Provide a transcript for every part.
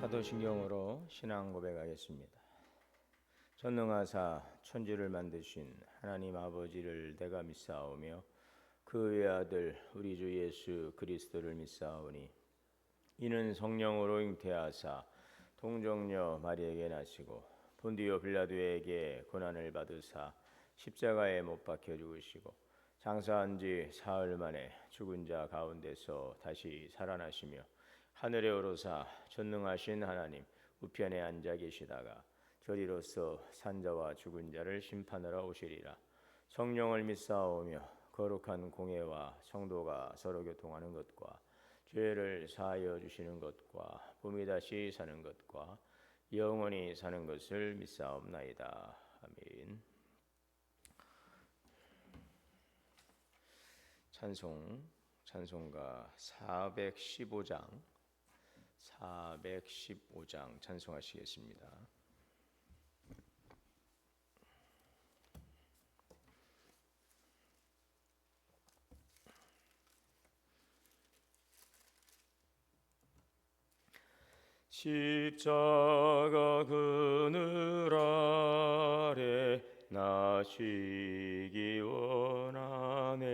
사도신경으로 신앙 고백하겠습니다. 전능하사 천지를 만드신 하나님 아버지를 내가 믿사오며 그 외아들 우리 주 예수 그리스도를 믿사오니 이는 성령으로 잉태하사 동정녀 마리에게 나시고 본디오 빌라도에게 고난을 받으사 십자가에 못 박혀 죽으시고 장사한 지 사흘 만에 죽은 자 가운데서 다시 살아나시며 하늘에 오르사 전능하신 하나님 우편에 앉아 계시다가 저리로서 산자와 죽은 자를 심판하러 오시리라. 성령을 믿사오며 거룩한 공회와 성도가 서로 교통하는 것과 죄를 사하여 주시는 것과 봄이 다시 사는 것과 영원히 사는 것을 믿사옵나이다. 아멘. 찬송가 415장 찬송하시겠습니다. 십자가 그늘 아래 나 쉬기 원하네.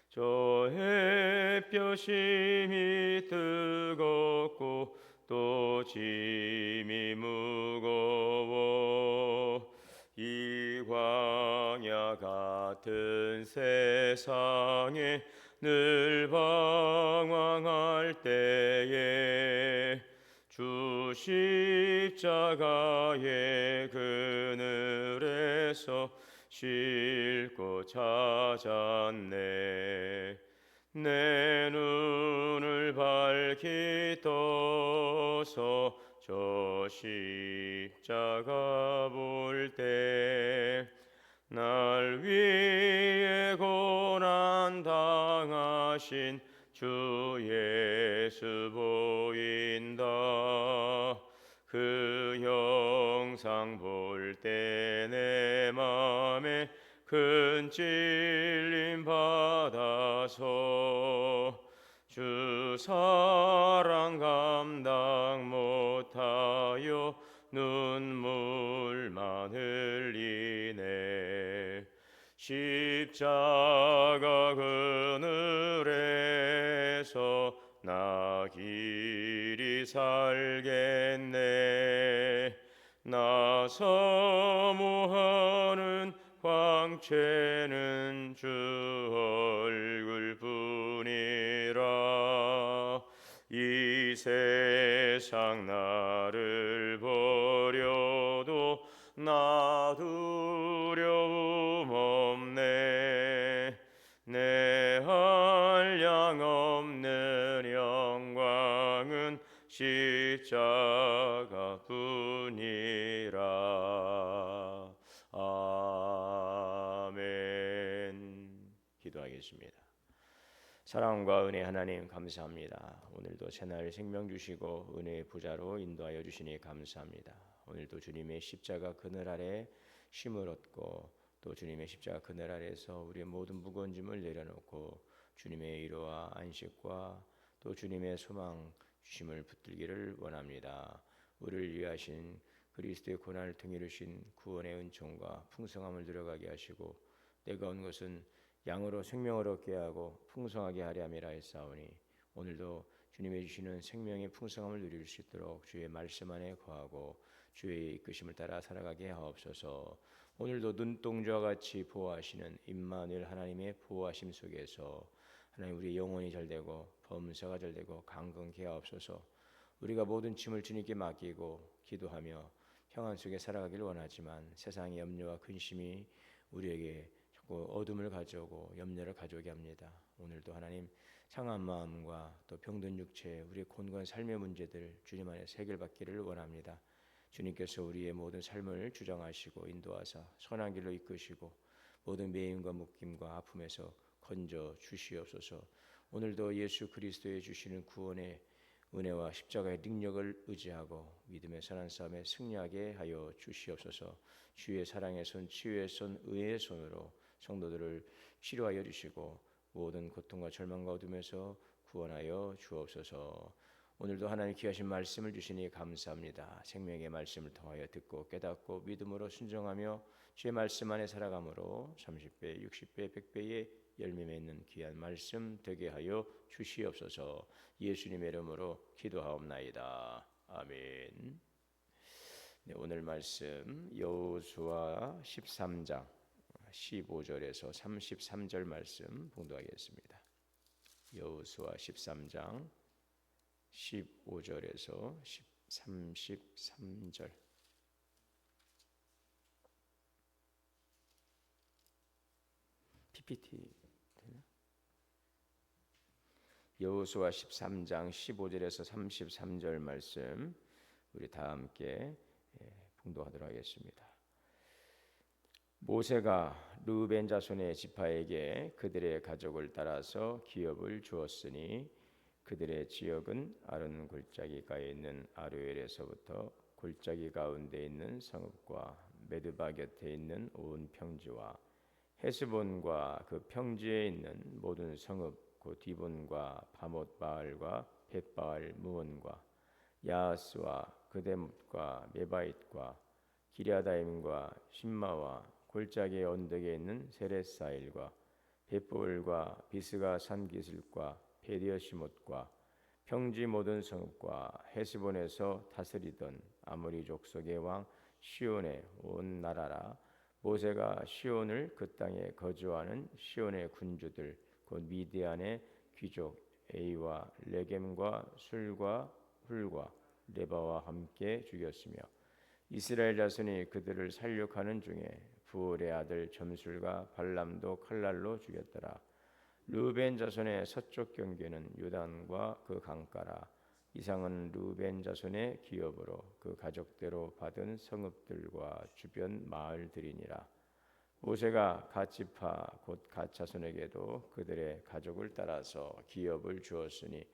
저 햇볕이 힘이 뜨겁고 또 짐이 무거워 이 광야 같은 세상에 늘 방황할 때에 주 십자가의 그늘에서 쉴 곳 찾았네. 내 눈을 밝히 떠서 저 십자가 볼 때 날 위해 고난 당하신 주 예수 보인다. 그 형상 볼 때 내 맘에 큰 찔림 받아서 주 사랑 감당 못하여 눈물만 흘리네. 십자가 그늘에서 나 길이 살겠네. 나 사모하는 광채는 주 얼굴뿐이라. 이 세상 나를 버려도 나 두려움 없네. 내 한량 없는 영광은 십자가뿐이라. 아멘. 기도하겠습니다. 사랑과 은혜 하나님 감사합니다. 오늘도 새날 생명 주시고 은혜의 부자로 인도하여 주시니 감사합니다. 오늘도 주님의 십자가 그늘 아래 쉼을 얻고 또 주님의 십자가 그늘 아래에서 우리의 모든 무거운 짐을 내려놓고 주님의 위로와 안식과 또 주님의 소망 주심을 붙들기를 원합니다. 우리를 위하신 그리스도의 고난을 통이루신 구원의 은총과 풍성함을 누려가게 하시고 내가 온 것은 양으로 생명을 얻게 하고 풍성하게 하려 함이라 했사오니 오늘도 주님의 주시는 생명의 풍성함을 누릴 수 있도록 주의 말씀 안에 거하고 주의 이끄심을 따라 살아가게 하옵소서. 오늘도 눈동자와 같이 보호하시는 임마누엘 하나님의 보호하심 속에서 하나님 우리 영혼이 잘되고 범사가 잘되고 강건케 하옵소서. 우리가 모든 짐을 주님께 맡기고 기도하며 평안 속에 살아가기를 원하지만 세상의 염려와 근심이 우리에게 어둠을 가져오고 염려를 가져오게 합니다. 오늘도 하나님 상한 마음과 또 병든 육체 우리의 곤고한 삶의 문제들 주님 안에서 해결받기를 원합니다. 주님께서 우리의 모든 삶을 주장하시고 인도하사 선한 길로 이끄시고 모든 매임과 묶임과 아픔에서 건져 주시옵소서. 오늘도 예수 그리스도의 주시는 구원의 은혜와 십자가의 능력을 의지하고 믿음의 선한 싸움에 승리하게 하여 주시옵소서. 주의 사랑의 손, 치유의 손, 의의 손으로 성도들을 치료하여 주시고 모든 고통과 절망과 어둠에서 구원하여 주옵소서. 오늘도 하나님 귀하신 말씀을 주시니 감사합니다. 생명의 말씀을 통하여 듣고 깨닫고 믿음으로 순종하며 주의 말씀 안에 살아감으로 30배, 60배, 100배의 열매 맺는 귀한 말씀 되게 하여 주시옵소서. 예수님의 이름으로 기도하옵나이다. 아멘. 네, 오늘 말씀 여호수아 13장 15절에서 33절 말씀 봉독하겠습니다. 여호수아 13장 15절에서 33절. PPT 되나? 여호수아 13장 15절에서 33절 말씀 우리 다 함께 봉독하도록 하겠습니다. 모세가 르우벤 자손의 지파에게 그들의 가족을 따라서 기업을 주었으니 그들의 지역은 아론 골짜기가에 있는 아로엘에서부터 골짜기 가운데 있는 성읍과 메드바 곁에 있는 온 평지와 헤스본과 그 평지에 있는 모든 성읍 곧 디본과 바못 바알과 벳바알 무온과 야하스와 그데못과 메바잇과 기랴다임과 신마와 골짜기의 언덕에 있는 세레사일과 벳볼과 비스가 산기슬과 베디어시못과 평지 모든 성읍과 헤스본에서 다스리던 아모리 족속의 왕 시온의 온 나라라. 모세가 시온을 그 땅에 거주하는 시온의 군주들 곧 미디안의 귀족 에이와 레겜과 술과 훌과 레바와 함께 죽였으며 이스라엘 자손이 그들을 살육하는 중에 부올의 아들 점술과 발람도 칼날로 죽였더라. 르우벤 자손의 서쪽 경계는 요단과 그 강가라. 이상은 르우벤 자손의 기업으로 그 가족대로 받은 성읍들과 주변 마을들이니라. 모세가 갓 지파 곧 갓 자손에게도 그들의 가족을 따라서 기업을 주었으니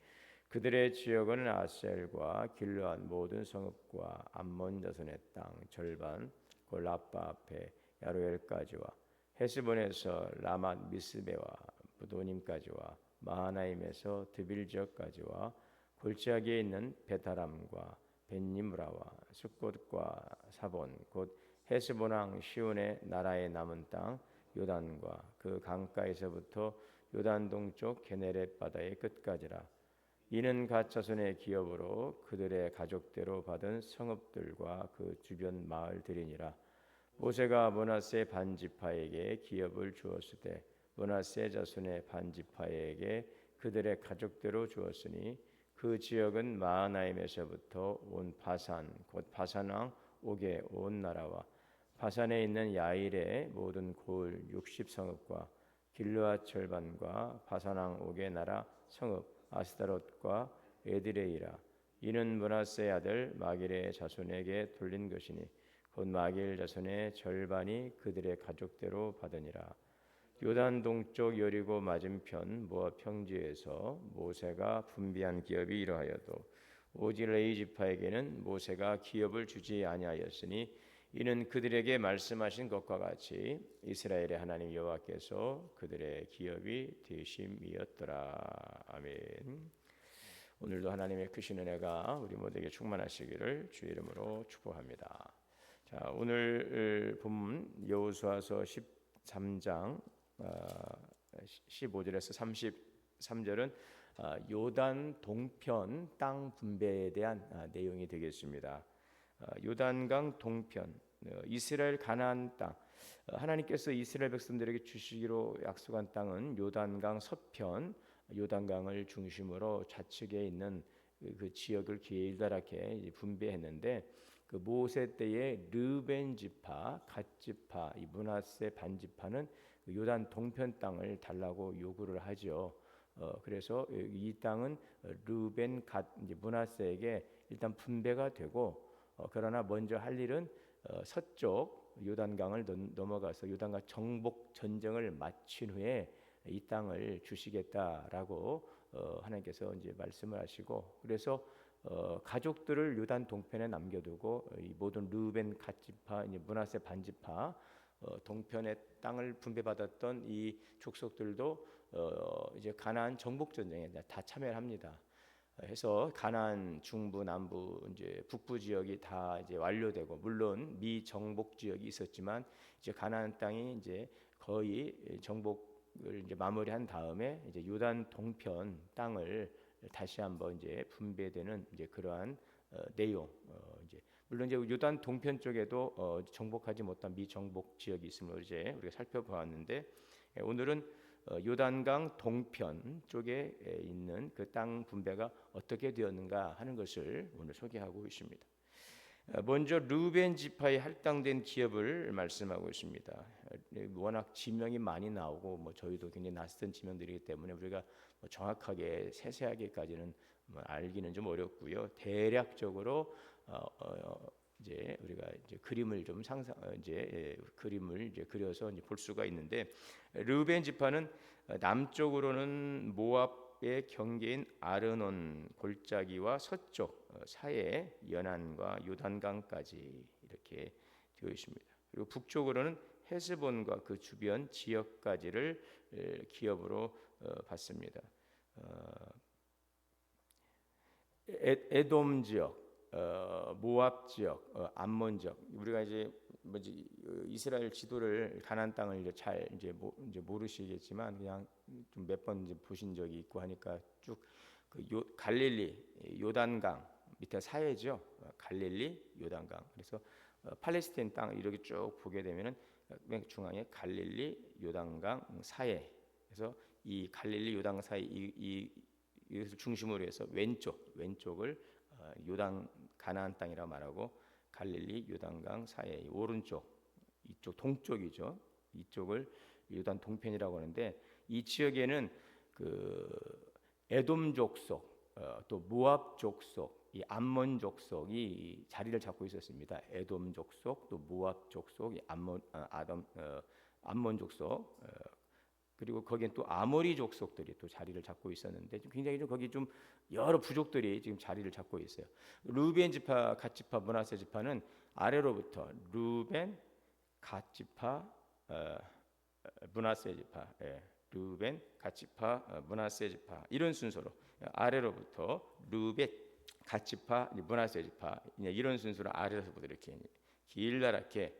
그들의 지역은 아셀과 길르앗 모든 성읍과 암몬 자손의 땅 절반 곧 라빠 앞에 야로엘까지와 헤스본에서 라맛 미스베와 부도님까지와 마하나임에서 드빌 지역까지와 골짜기에 있는 베타람과 벤니므라와 숫곳과 사본 곧 헤스본 왕 시온의 나라의 남은 땅 요단과 그 강가에서부터 요단 동쪽 게네렛 바다의 끝까지라. 이는 갓 자손의 기업으로 그들의 가족대로 받은 성읍들과 그 주변 마을들이니라. 모세가 므낫세 반지파에게 기업을 주었을 때 므낫세 자손의 반지파에게 그들의 가족대로 주었으니 그 지역은 마하나임에서부터 온 바산 곧 바산 왕 옥의 온 나라와 바산에 있는 야일의 모든 고을 60성읍과 길르앗 절반과 바산 왕 옥의 나라 성읍 아스다롯과 에드레이라. 이는 므낫세 아들 마길의 자손에게 돌린 것이니 곧 마길 자손의 절반이 그들의 가족대로 받으니라. 요단 동쪽 여리고 맞은편 모압 평지에서 모세가 분배한 기업이 이러하여도 오직 레위 지파에게는 모세가 기업을 주지 아니하였으니 이는 그들에게 말씀하신 것과 같이 이스라엘의 하나님 여호와께서 그들의 기업이 되심이었더라. 아멘. 오늘도 하나님의 크신 은혜가 우리 모두에게 충만하시기를 주의 이름으로 축복합니다. 자, 오늘 본문 여호수아서 13장 15절에서 33절은 요단 동편 땅 분배에 대한 내용이 되겠습니다. 요단강 동편 이스라엘 가나안 땅 하나님께서 이스라엘 백성들에게 주시기로 약속한 땅은 요단강 서편 요단강을 중심으로 좌측에 있는 그 지역을 길다랗게 분배했는데 그 모세 때의 르벤 지파, 갓 지파, 이 므낫세 반 지파는 요단 동편 땅을 달라고 요구를 하죠. 그래서 이 땅은 르벤, 갓, 므낫세에게 일단 분배가 되고 그러나 먼저 할 일은 서쪽 요단강을 넘어가서 요단강 정복 전쟁을 마친 후에 이 땅을 주시겠다라고 하나님께서 이제 말씀을 하시고 그래서 가족들을 요단 동편에 남겨두고 이 모든 르벤 갓지파, 므낫세 반지파 동편의 땅을 분배받았던 이 족속들도 이제 가나안 정복 전쟁에 다 참여를 합니다. 해서 가나안 중부 남부 이제 북부 지역이 다 이제 완료되고, 물론 미정복 지역이 있었지만 이제 가나안 땅이 이제 거의 정복을 이제 마무리한 다음에 이제 요단 동편 땅을 다시 한번 이제 분배되는 이제 그러한 내용. 이제 물론 이제 요단 동편 쪽에도 정복하지 못한 미정복 지역이 있음을 이제 우리가 살펴보았는데, 오늘은 요단강 동편 쪽에 있는 그 땅 분배가 어떻게 되었는가 하는 것을 오늘 소개하고 있습니다. 먼저 르벤 지파에 할당된 기업을 말씀하고 있습니다. 워낙 지명이 많이 나오고 뭐 저희도 굉장히 낯선 지명들이기 때문에 우리가 뭐 정확하게 세세하게까지는 뭐 알기는 좀 어렵고요. 대략적으로 이제 우리가 이제 그림을 좀 그림을 이제 그려서 이제 볼 수가 있는데, 르벤 지파는 남쪽으로는 모압의 경계인 아르논 골짜기와 서쪽 사해 연안과 요단강까지 이렇게 되어 있습니다. 그리고 북쪽으로는 헤스본과 그 주변 지역까지를 기업으로 받습니다. 에돔 지역, 모압 지역, 암몬 지역. 우리가 이제 뭐지 이스라엘 지도를 가나안 땅을 이제 잘 이제 모르시겠지만 그냥 좀 몇 번 이제 보신 적이 있고 하니까 쭉 그 갈릴리 요단강 밑에 사해죠. 갈릴리 요단강. 그래서 팔레스타인 땅 이렇게 쭉 보게 되면은 맨 중앙에 갈릴리 요단강 사해. 그래서 이 갈릴리 요단강 사이 이것을 중심으로 해서 왼쪽을 요단 가나안 땅이라고 말하고, 갈릴리 요단강 사이 오른쪽, 이쪽 동쪽이죠. 이쪽을 요단 동편이라고 하는데, 이 지역에는 그 에돔 족속, 또 모압 족속, 이 암몬 족속이 자리를 잡고 있었습니다. 에돔 족속, 또 모압 족속, 이 암몬 족속, 그리고 거기엔 또 아모리 족속들이 또 자리를 잡고 있었는데, 굉장히 좀 거기 좀 여러 부족들이 지금 자리를 잡고 있어요. 루벤 지파, 갓 지파, 므낫세 지파는 아래로부터 루벤, 갓 지파, 므낫세 지파, 루벤, 갓 지파, 므낫세 지파, 이런 순서로 아래로부터 루벤, 갓 지파, 므낫세 지파, 이런 순서로 아래로부터 이렇게 길다랗게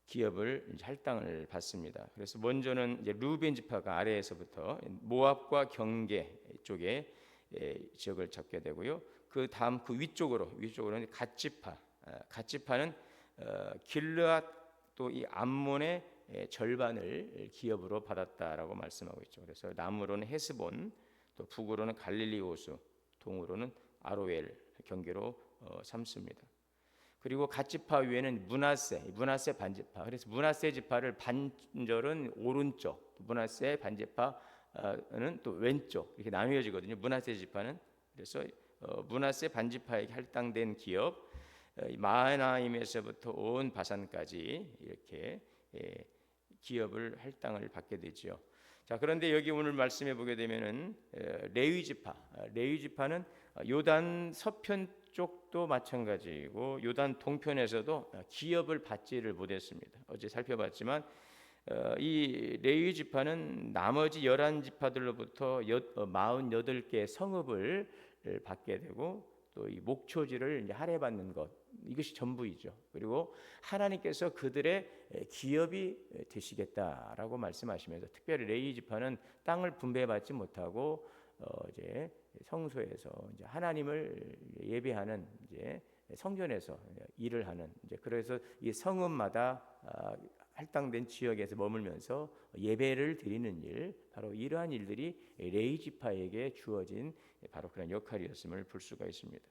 기업을 할당을 받습니다. 그래서 먼저는 이제 루벤 지파가 아래에서부터 모압과 경계 쪽에 지역을 잡게 되고요. 그 다음 그 위쪽으로는 갓 지파. 갓 지파는 길르앗 또 이 암몬의 절반을 기업으로 받았다라고 말씀하고 있죠. 그래서 남으로는 헤스본, 또 북으로는 갈릴리 호수, 동으로는 아로엘 경계로 삼습니다. 그리고 갓 지파 위에는 므낫세 반지파. 그래서 므낫세 지파를 반절은 오른쪽, 므낫세 반지파는 또 왼쪽 이렇게 나뉘어지거든요. 므낫세 지파는 그래서 므낫세 반지파에게 할당된 기업, 마하나임에서부터 온 바산까지 이렇게 기업을 할당을 받게 되죠. 자, 그런데 여기 오늘 말씀해 보게 되면은 레위 지파는 요단 서편 쪽도 마찬가지고 요단 동편에서도 기업을 받지를 못했습니다. 어제 살펴봤지만 이 레위 지파는 나머지 11지파들로부터 48개의 성읍을 받게 되고, 또 이 목초지를 이제 할애받는 것, 이것이 전부이죠. 그리고 하나님께서 그들의 기업이 되시겠다라고 말씀하시면서, 특별히 레위 지파는 땅을 분배받지 못하고 이제 성소에서 이제 하나님을 예배하는 이제 성전에서 일을 하는, 이제 그래서 이 성읍마다 할당된 지역에서 머물면서 예배를 드리는 일, 바로 이러한 일들이 레위 지파에게 주어진 바로 그런 역할이었음을 볼 수가 있습니다.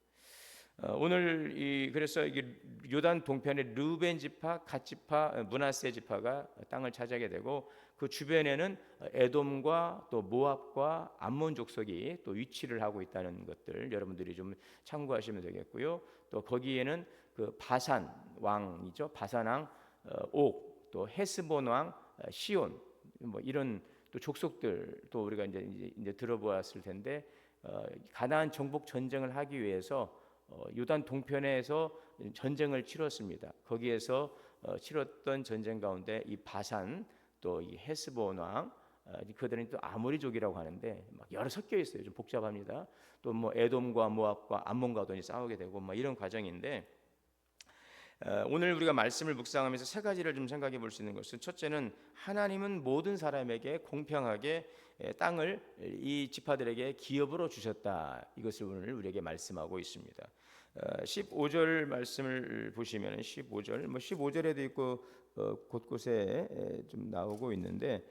오늘 그래서 이게 요단 동편의 르벤 지파, 갓 지파, 므낫세 지파가 땅을 차지하게 되고, 그 주변에는 에돔과 또 모압과 암몬 족속이 또 위치를 하고 있다는 것들 여러분들이 좀 참고하시면 되겠고요. 또 거기에는 그 바산 왕이죠, 바산 왕 옥, 또 헤스본 왕 시온, 뭐 이런 또 족속들 또 우리가 이제 들어보았을 텐데, 가나안 정복 전쟁을 하기 위해서 요단 동편에서 전쟁을 치렀습니다. 거기에서 치렀던 전쟁 가운데 이 바산, 또 이 헤스본 왕, 그들은 또 아모리족이라고 하는데 막 여러 섞여 있어요. 좀 복잡합니다. 또 뭐 에돔과 모압과 암몬과도 싸우게 되고 막 이런 과정인데, 오늘 우리가 말씀을 묵상하면서 세 가지를 좀 생각해 볼 수 있는 것은, 첫째는 하나님은 모든 사람에게 공평하게 땅을 이 지파들에게 기업으로 주셨다. 이것을 오늘 우리에게 말씀하고 있습니다. 15절 말씀을 보시면 15절, 15절에도 있고 곳곳에 좀 나오고 있는데,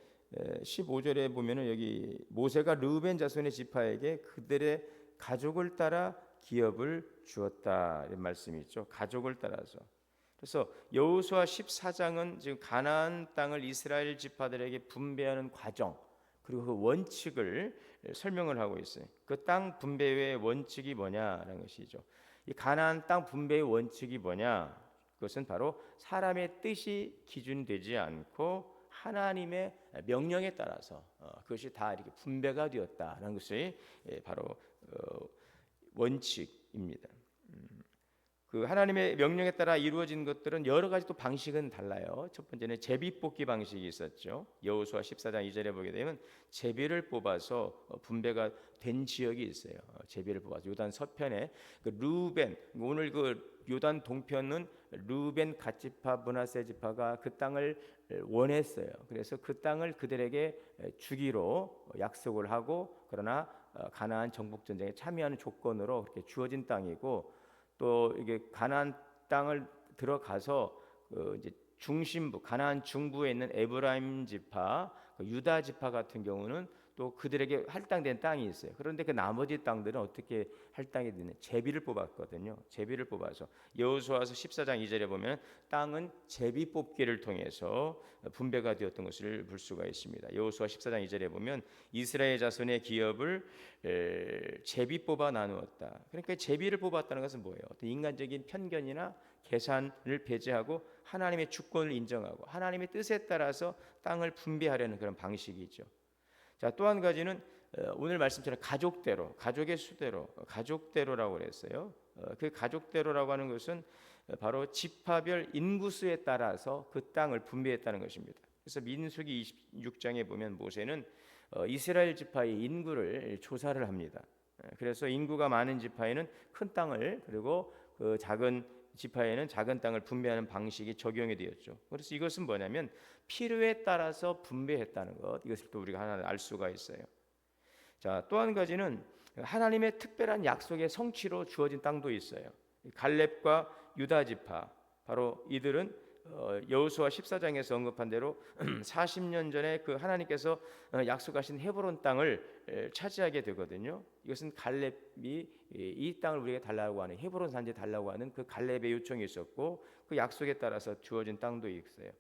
15절에 보면은 여기 모세가 르우벤 자손의 지파에게 그들의 가족을 따라 기업을 주었다 이런 말씀이 있죠. 가족을 따라서. 그래서 여호수아 14장은 지금 가나안 땅을 이스라엘 지파들에게 분배하는 과정, 그리고 그 원칙을 설명을 하고 있어요. 그 땅 분배의 원칙이 뭐냐라는 것이죠. 이 가나안 땅 분배의 원칙이 뭐냐? 그것은 바로 사람의 뜻이 기준되지 않고 하나님의 명령에 따라서 그것이 다 이렇게 분배가 되었다는 것이 바로 원칙입니다. 그 하나님의 명령에 따라 이루어진 것들은 여러 가지 또 방식은 달라요. 첫 번째는 제비뽑기 방식이 있었죠. 여호수아 14장 2절에 보게 되면 제비를 뽑아서 분배가 된 지역이 있어요. 제비를 뽑아서 요단 서편에 그 르우벤, 오늘 그 요단 동편은 르우벤 갓지파 므낫세 지파가 그 땅을 원했어요. 그래서 그 땅을 그들에게 주기로 약속을 하고, 그러나 가나안 정복 전쟁에 참여하는 조건으로 그렇게 주어진 땅이고, 또 이게 가나안 땅을 들어가서 이제 중심부 가나안 중부에 있는 에브라임 지파, 유다 지파 같은 경우는 또 그들에게 할당된 땅이 있어요. 그런데 그 나머지 땅들은 어떻게 할당이 되는 제비를 뽑았거든요. 제비를 뽑아서 여호수아서 14장 2절에 보면 땅은 제비 뽑기를 통해서 분배가 되었던 것을 볼 수가 있습니다. 여호수아 14장 2절에 보면 이스라엘 자손의 기업을 제비 뽑아 나누었다. 그러니까 제비를 뽑았다는 것은 뭐예요? 어떤 인간적인 편견이나 계산을 배제하고 하나님의 주권을 인정하고 하나님의 뜻에 따라서 땅을 분배하려는 그런 방식이죠. 자, 또 한 가지는 오늘 말씀처럼 가족대로, 가족의 수대로, 가족대로라고 그랬어요. 그 가족대로라고 하는 것은 바로 지파별 인구수에 따라서 그 땅을 분배했다는 것입니다. 그래서 민수기 26장에 보면 모세는 이스라엘 지파의 인구를 조사를 합니다. 그래서 인구가 많은 지파에는 큰 땅을, 그리고 그 작은 지파에는 작은 땅을 분배하는 방식이 적용이 되었죠. 그래서 이것은 뭐냐면 필요에 따라서 분배했다는 것, 이것을 또 우리가 하나 알 수가 있어요. 자, 또 한 가지는 하나님의 특별한 약속의 성취로 주어진 땅도 있어요. 갈렙과 유다 지파, 바로 이들은 여호수아 14장에서 언급한 대로 40년 전에 그 하나님께서 약속하신 헤브론 땅을 차지하게 되거든요. 이것은 갈렙이 이 땅을 우리에게 달라고 하는, 헤브론 산지 달라고 하는 그 갈렙의 요청이 있었고, 그 약속에 따라서 주어진 땅도 있어요.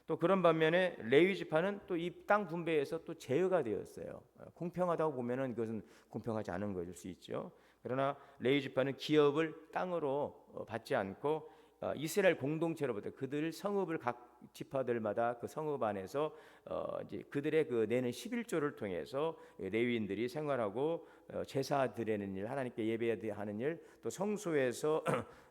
또 그런 반면에 레위 지파는 또 이 땅 분배에서 또 제외가 되었어요. 공평하다고 보면은 이것은 공평하지 않은 것일 수 있죠. 그러나 레위 지파는 기업을 땅으로 받지 않고 이스라엘 공동체로부터 그들 성읍을 각 지파들마다 그 성읍 안에서 이제 그들의 그 내는 11조를 통해서 레위인들이 생활하고 제사 드리는 일, 하나님께 예배하는 일, 또 성소에서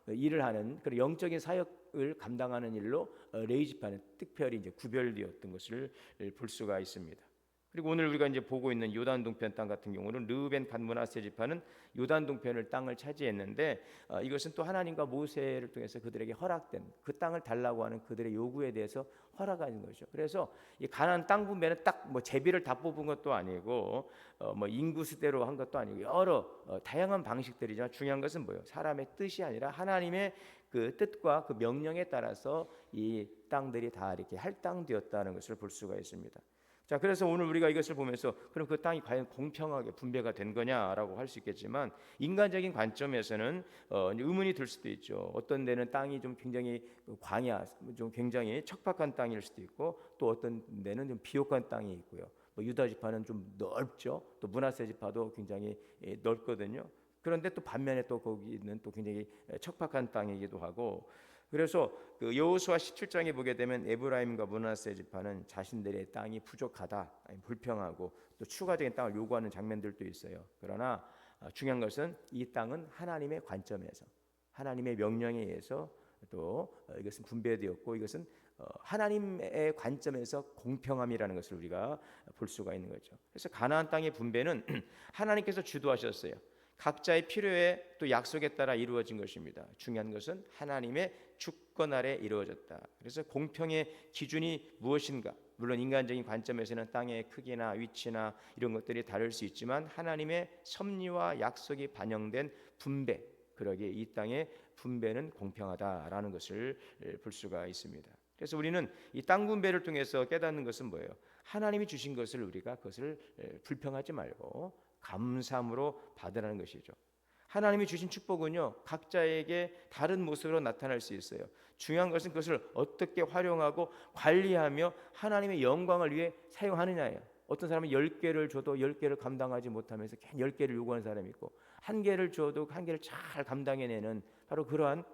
일을 하는 그런 영적인 사역을 감당하는 일로 레위 지파는 특별히 이제 구별되었던 것을 볼 수가 있습니다. 그리고 오늘 우리가 이제 보고 있는 요단 동편 땅 같은 경우는 르우벤 갓 므낫세 지파는 요단 동편을 땅을 차지했는데, 이것은 또 하나님과 모세를 통해서 그들에게 허락된 그 땅을 달라고 하는 그들의 요구에 대해서 허락하는 것이죠. 그래서 이 가나안 땅 분배는 딱 뭐 제비를 다 뽑은 것도 아니고 뭐 인구수대로 한 것도 아니고 여러 다양한 방식들이지만, 중요한 것은 뭐예요? 사람의 뜻이 아니라 하나님의 그 뜻과 그 명령에 따라서 이 땅들이 다 이렇게 할당되었다는 것을 볼 수가 있습니다. 자, 그래서 오늘 우리가 이것을 보면서 그럼 그 땅이 과연 공평하게 분배가 된 거냐라고 할 수 있겠지만, 인간적인 관점에서는 의문이 들 수도 있죠. 어떤 데는 땅이 좀 굉장히 광야, 좀 굉장히 척박한 땅일 수도 있고, 또 어떤 데는 좀 비옥한 땅이 있고요. 뭐 유다 지파는 좀 넓죠. 또 므낫세 지파도 굉장히 넓거든요. 그런데 또 반면에 또 거기는 또 굉장히 척박한 땅이기도 하고, 그래서 그 여호수아 17장에 보게 되면 에브라임과 므낫세 지파는 자신들의 땅이 부족하다, 불평하고 또 추가적인 땅을 요구하는 장면들도 있어요. 그러나 중요한 것은 이 땅은 하나님의 관점에서, 하나님의 명령에 의해서 또 이것은 분배되었고, 이것은 하나님의 관점에서 공평함이라는 것을 우리가 볼 수가 있는 거죠. 그래서 가나안 땅의 분배는 하나님께서 주도하셨어요. 각자의 필요에 또 약속에 따라 이루어진 것입니다. 중요한 것은 하나님의 주권 아래 이루어졌다. 그래서 공평의 기준이 무엇인가? 물론 인간적인 관점에서는 땅의 크기나 위치나 이런 것들이 다를 수 있지만 하나님의 섭리와 약속이 반영된 분배, 그러기에 이 땅의 분배는 공평하다라는 것을 볼 수가 있습니다. 그래서 우리는 이 땅 분배를 통해서 깨닫는 것은 뭐예요? 하나님이 주신 것을 우리가 그것을 불평하지 말고 감사함으로 받으라는 것이죠. 하나님이 주신 축복은요, 각자에게 다른 모습으로 나타날 수 있어요. 중요한 것은 그것을 어떻게 활용하고 관리하며 하나님의 영광을 위해 사용하느냐예요. 어떤 사람은 10개를 줘도 10개를 감당하지 못하면서 10개를 요구하는 사람이 있고, 1개를 줘도 1개를 잘 감당해내는 바로 그러한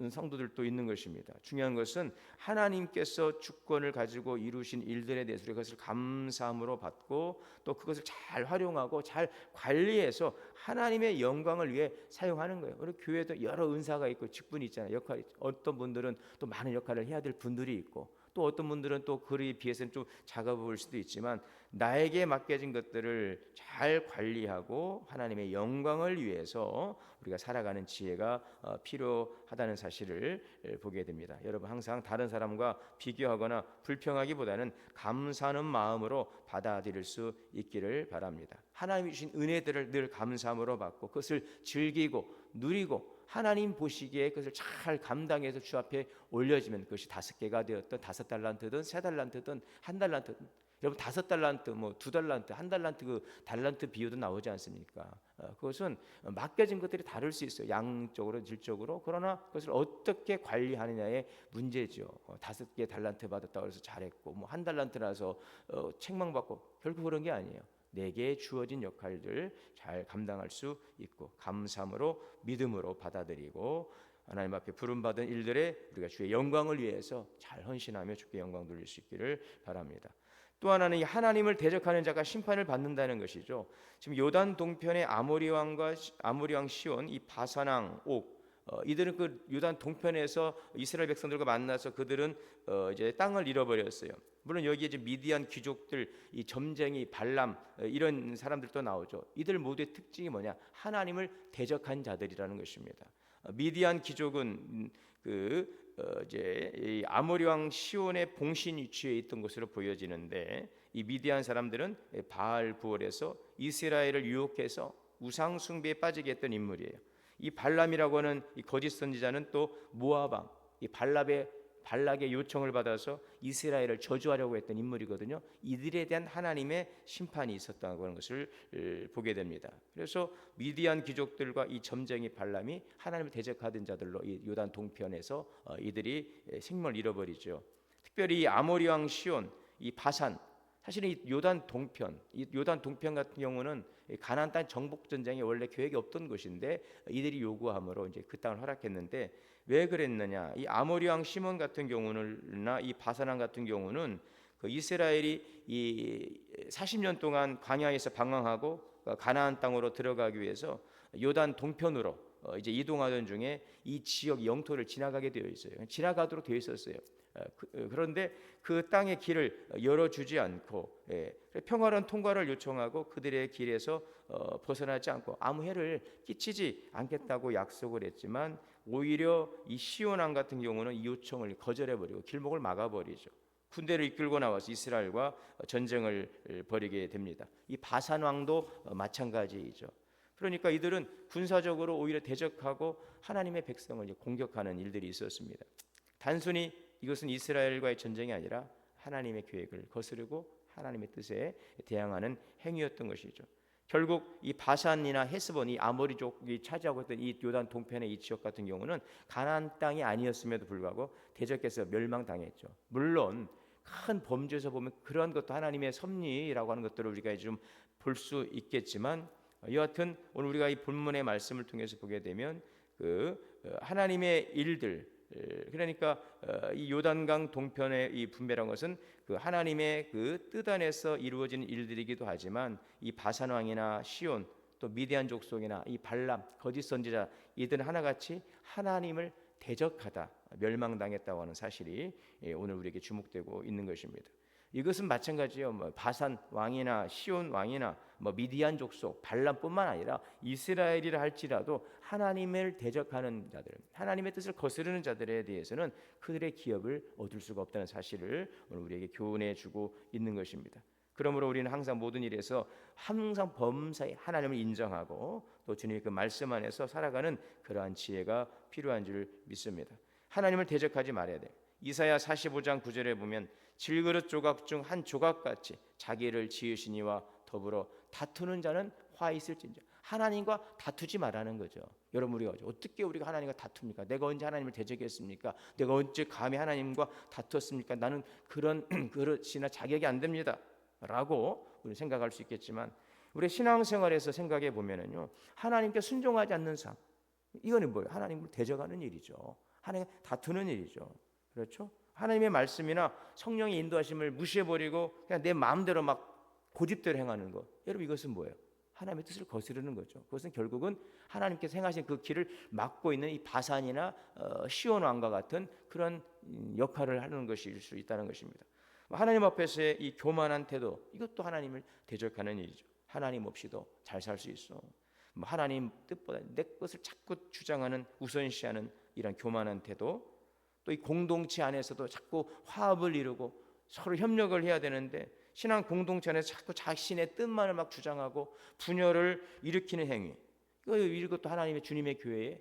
성도들도 있는 것입니다. 중요한 것은 하나님께서 주권을 가지고 이루신 일들에 대해서 그것을 감사함으로 받고 또 그것을 잘 활용하고 잘 관리해서 하나님의 영광을 위해 사용하는 거예요. 우리 교회도 여러 은사가 있고 직분이 있잖아요. 역할이, 어떤 분들은 또 많은 역할을 해야 될 분들이 있고 또 어떤 분들은 또 그에 비해서는 좀 작아 보일 수도 있지만 나에게 맡겨진 것들을 잘 관리하고 하나님의 영광을 위해서 우리가 살아가는 지혜가 필요하다는 사실을 보게 됩니다. 여러분 항상 다른 사람과 비교하거나 불평하기보다는 감사하는 마음으로 받아들일 수 있기를 바랍니다. 하나님이 주신 은혜들을 늘 감사함으로 받고 그것을 즐기고 누리고 하나님 보시기에 그것을 잘 감당해서 주 앞에 올려지면 그것이 5개가 되었든 5달란트든 3달란트든 1달란트든 여러분 5달란트 뭐 2달란트 1달란트 그 달란트 비유도 나오지 않습니까? 그것은 맡겨진 것들이 다를 수 있어요. 양적으로 질적으로. 그러나 그것을 어떻게 관리하느냐의 문제죠. 5개 달란트 받았다고 해서 잘했고 뭐 1달란트라서 책망받고 결국 그런 게 아니에요. 내게 주어진 역할들 잘 감당할 수 있고 감사함으로 믿음으로 받아들이고 하나님 앞에 부름받은 일들에 우리가 주의 영광을 위해서 잘 헌신하며 주께 영광 돌릴 수 있기를 바랍니다. 또 하나는 이 하나님을 대적하는 자가 심판을 받는다는 것이죠. 지금 요단 동편의 아모리 왕 시온, 이 바산 왕 옥, 이들은 그 요단 동편에서 이스라엘 백성들과 만나서 그들은 이제 땅을 잃어버렸어요. 물론 여기에 이제 미디안 귀족들, 이 점쟁이, 발람 이런 사람들도 나오죠. 이들 모두의 특징이 뭐냐? 하나님을 대적한 자들이라는 것입니다. 미디안 귀족은 이제 이 아모리 왕 시온의 봉신 위치에 있던 것으로 보여지는데 이 미디안 사람들은 바알 부월에서 이스라엘을 유혹해서 우상 숭배에 빠지게 했던 인물이에요. 이 발람이라고 하는 이 거짓 선지자는 또 모압 왕, 이 발락의 요청을 받아서 이스라엘을 저주하려고 했던 인물이거든요. 이들에 대한 하나님의 심판이 있었다고 하는 것을 보게 됩니다. 그래서 미디안 귀족들과 이 점쟁이 발람이 하나님을 대적하던 자들로 이 요단 동편에서 이들이 생명을 잃어버리죠. 특별히 이 아모리 왕 시온, 이 바산, 사실은 이 요단 동편 같은 경우는 가나안 땅 정복 전쟁에 원래 계획이 없던 곳인데 이들이 요구함으로 이제 그 땅을 허락했는데 왜 그랬느냐? 이 아모리 왕 시몬 같은 경우는나 이 바산 왕 같은 경우는 그 이스라엘이 이 40년 동안 광야에서 방황하고 가나안 땅으로 들어가기 위해서 요단 동편으로 이제 이동하던 중에 이 지역 영토를 지나가게 되어 있어요. 지나가도록 되어 있었어요. 그런데 그 땅의 길을 열어주지 않고 평화로운 통과를 요청하고 그들의 길에서 벗어나지 않고 아무 해를 끼치지 않겠다고 약속을 했지만 오히려 이 시온 왕 같은 경우는 이 요청을 거절해버리고 길목을 막아버리죠. 군대를 이끌고 나와서 이스라엘과 전쟁을 벌이게 됩니다. 이 바산 왕도 마찬가지이죠. 그러니까 이들은 군사적으로 오히려 대적하고 하나님의 백성을 공격하는 일들이 있었습니다. 단순히 이것은 이스라엘과의 전쟁이 아니라 하나님의 계획을 거스르고 하나님의 뜻에 대항하는 행위였던 것이죠. 결국 이 바산이나 헤스본, 이 아모리족이 차지하고 있던 이 요단 동편의 이 지역 같은 경우는 가나안 땅이 아니었음에도 불구하고 대적해서 멸망당했죠. 물론 큰 범죄에서 보면 그러한 것도 하나님의 섭리라고 하는 것들을 우리가 좀 볼 수 있겠지만 여하튼 오늘 우리가 이 본문의 말씀을 통해서 보게 되면 하나님의 일들, 그러니까 이 요단강 동편의 이 분배라는 것은 그 하나님의 그 뜻 안에서 이루어지는 일들이기도 하지만 이 바산 왕이나 시온 또 미디안 족속이나 이 발람 거짓 선지자 이들은 하나같이 하나님을 대적하다, 멸망당했다고 하는 사실이 오늘 우리에게 주목되고 있는 것입니다. 이것은 마찬가지예요. 바산 왕이나 시온 왕이나 미디안 족속, 발람뿐만 아니라 이스라엘이라 할지라도 하나님을 대적하는 자들, 하나님의 뜻을 거스르는 자들에 대해서는 그들의 기업을 얻을 수가 없다는 사실을 오늘 우리에게 교훈해 주고 있는 것입니다. 그러므로 우리는 항상 모든 일에서 항상 범사에 하나님을 인정하고 또 주님의 그 말씀 안에서 살아가는 그러한 지혜가 필요한 줄 믿습니다. 하나님을 대적하지 말아야 돼요. 이사야 45장 9절에 보면 질그릇 조각 중 한 조각같이 자기를 지으시니와 더불어 다투는 자는 화 있을진저. 하나님과 다투지 말라는 거죠. 여러분, 우리가 어떻게 우리가 하나님과 다툽니까? 내가 언제 하나님을 대적했습니까? 내가 언제 감히 하나님과 다투었습니까? 나는 그런 그릇이나 자격이 안 됩니다 라고 우리 생각할 수 있겠지만, 우리 신앙생활에서 생각해 보면은요, 하나님께 순종하지 않는 삶, 이거는 뭐예요? 하나님을 대적하는 일이죠. 하나님 다투는 일이죠. 그렇죠? 하나님의 말씀이나 성령의 인도하심을 무시해버리고 그냥 내 마음대로 막 고집대로 행하는 것, 여러분 이것은 뭐예요? 하나님의 뜻을 거스르는 거죠. 그것은 결국은 하나님께서 행하신 그 길을 막고 있는 이 바산이나 시온 왕과 같은 그런 역할을 하는 것일 수 있다는 것입니다. 하나님 앞에서의 이 교만한 태도, 이것도 하나님을 대적하는 일이죠. 하나님 없이도 잘 살 수 있어. 하나님 뜻보다 내 것을 자꾸 주장하는, 우선시하는 이런 교만한 태도, 또 이 공동체 안에서도 자꾸 화합을 이루고 서로 협력을 해야 되는데 신앙 공동체 안에서 자꾸 자신의 뜻만을 막 주장하고 분열을 일으키는 행위, 이것도 하나님의 주님의 교회에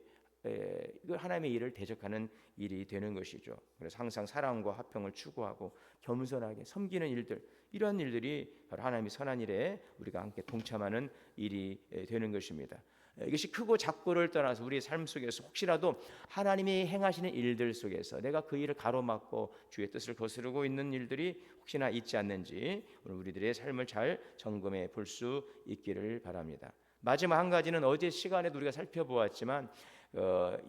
이걸 하나님의 일을 대적하는 일이 되는 것이죠. 그래서 항상 사랑과 화평을 추구하고 겸손하게 섬기는 일들, 이러한 일들이 바로 하나님의 선한 일에 우리가 함께 동참하는 일이 되는 것입니다. 이것이 크고 작고를 떠나서 우리의 삶 속에서 혹시라도 하나님이 행하시는 일들 속에서 내가 그 일을 가로막고 주의 뜻을 거스르고 있는 일들이 혹시나 있지 않는지 오늘 우리들의 삶을 잘 점검해 볼 수 있기를 바랍니다. 마지막 한 가지는 어제 시간에도 우리가 살펴보았지만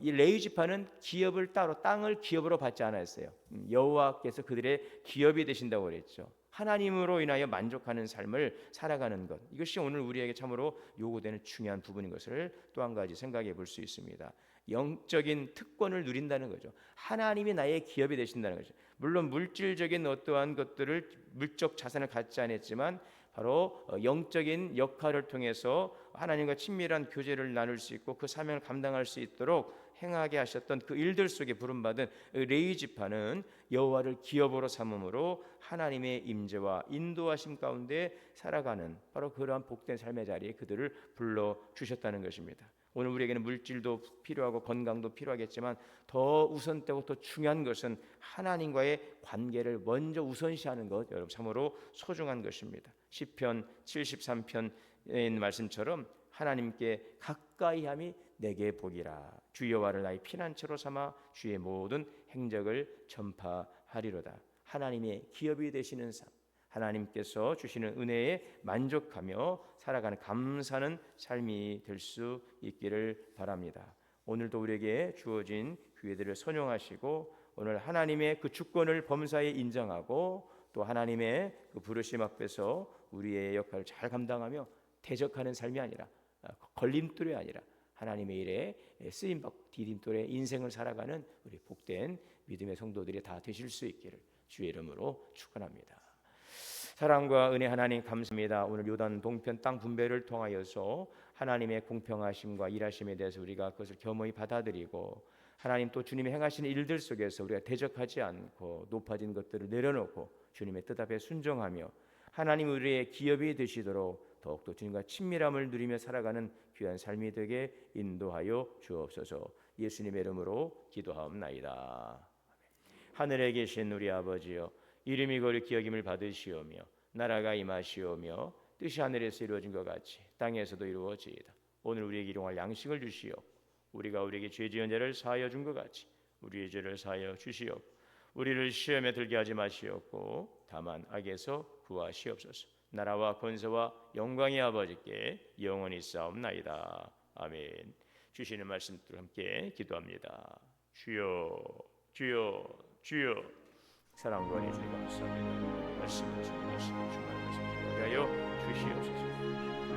이 레위 지파는 기업을 따로 땅을 기업으로 받지 않았어요. 여호와께서 그들의 기업이 되신다고 그랬죠. 하나님으로 인하여 만족하는 삶을 살아가는 것, 이것이 오늘 우리에게 참으로 요구되는 중요한 부분인 것을 또 한 가지 생각해 볼 수 있습니다. 영적인 특권을 누린다는 거죠. 하나님이 나의 기업이 되신다는 거죠. 물론 물질적인 어떠한 것들을, 물적 자산을 갖지 않았지만 바로 영적인 역할을 통해서 하나님과 친밀한 교제를 나눌 수 있고 그 사명을 감당할 수 있도록 행하게 하셨던 그 일들 속에 부름받은 레위 지파는 여호와를 기업으로 삼음으로 하나님의 임재와 인도하심 가운데 살아가는 바로 그러한 복된 삶의 자리에 그들을 불러주셨다는 것입니다. 오늘 우리에게는 물질도 필요하고 건강도 필요하겠지만 더 우선되고 더 중요한 것은 하나님과의 관계를 먼저 우선시하는 것, 여러분 참으로 소중한 것입니다. 시편 73편의 말씀처럼 하나님께 가까이함이 내게 복이라. 주 여호와를 나의 피난처로 삼아 주의 모든 행적을 전파하리로다. 하나님의 기업이 되시는 삶, 하나님께서 주시는 은혜에 만족하며 살아가는 감사하는 삶이 될 수 있기를 바랍니다. 오늘도 우리에게 주어진 기회들을 선용하시고 오늘 하나님의 그 주권을 범사에 인정하고 또 하나님의 그 부르심 앞에서 우리의 역할을 잘 감당하며 대적하는 삶이 아니라, 걸림돌이 아니라 하나님의 일에 쓰임받고 디딤돌의 인생을 살아가는 우리 복된 믿음의 성도들이 다 되실 수 있기를 주의 이름으로 축원합니다. 사랑과 은혜 하나님 감사합니다. 오늘 요단 동편 땅 분배를 통하여서 하나님의 공평하심과 일하심에 대해서 우리가 그것을 겸허히 받아들이고, 하나님 또 주님이 행하시는 일들 속에서 우리가 대적하지 않고 높아진 것들을 내려놓고 주님의 뜻 앞에 순종하며 하나님 우리의 기업이 되시도록 더욱더 주님과 친밀함을 누리며 살아가는 귀한 삶이 되게 인도하여 주옵소서. 예수님의 이름으로 기도하옵나이다. 하늘에 계신 우리 아버지여, 이름이 거룩히 기억임을 받으시오며 나라가 임하시오며 뜻이 하늘에서 이루어진 것 같이 땅에서도 이루어지이다. 오늘 우리에게 일용할 양식을 주시오. 우리가 우리에게 죄 지은 자를 사하여 준 것 같이 우리의 죄를 사하여 주시오. 우리를 시험에 들게 하지 마시옵고 다만 악에서 구하시옵소서. 나라와 권세와 영광의 아버지께 영원히 싸움나이다. 아멘. 주시는 말씀들 함께 기도합니다. 주여 주여 주여. 사랑과 은혜 주님 감사합니다. 말씀을 전하시는 주말 말씀 하여 주시옵소서.